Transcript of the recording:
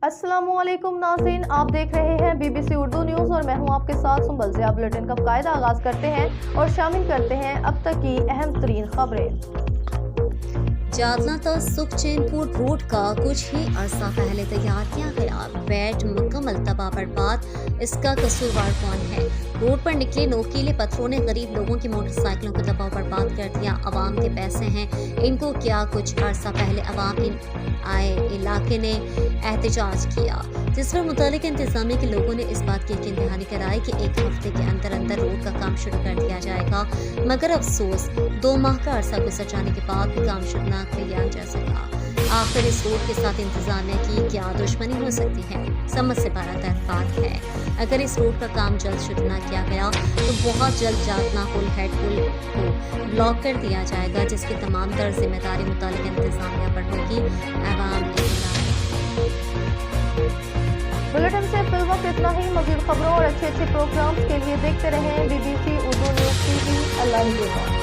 अस्सलाम वालेकुम नाज़रीन, आप देख रहे हैं BBC उर्दू न्यूज़ और मैं हूं आपके साथ सुंबल ज़िया। बुलेटिन का बाकायदा आगाज़ करते हैं और शामिल करते हैं अब तक की अहम तरीन खबरें। जालना तक सुखचैनपुर रोड का कुछ ही अरसा पहले तैयार किया गया बेड मुकम्मल तबाह बर्बाद। इसका कसूरवार कौन है? रोड पर निकले नोकीले पत्थरों ने गरीब लोगों की मोटरसाइकिलों को तबाह बर्बाद कर दिया। अवाम के पैसे हैं, इनको क्या? कुछ अरसा पहले अवाम आए इलाके ने एहतजाज किया, जिस पर मुतालिक इंतजामिया के लोगों ने इस बात की यकीन दहानी कराई कि एक हफ्ते के अंदर अंदर रोड का काम शुरू कर दिया जाएगा। मगर अफसोस 2 माह का अरसा गुजर जाने के बाद भी काम शुरू न किया जा सका। आखिर इस रोड के साथ इंतजामिया की क्या दुश्मनी हो सकती है? समझ से बारह तरफ है। अगर इस रोड का काम जल्द शुरू न किया गया तो बहुत जल्द जालना पुल हेड पुल को ब्लॉक कर दिया जाएगा, जिसकी तमाम तर जिम्मेदारी मुतालिक इंतजामिया पर होगी। अवाम बुलेटिन से फिल वक्त इतना ही। मज़ीद खबरों और अच्छे प्रोग्राम्स के लिए देखते रहें BBC उर्दू न्यूज़ TV। अल्लाह हाफ़िज़।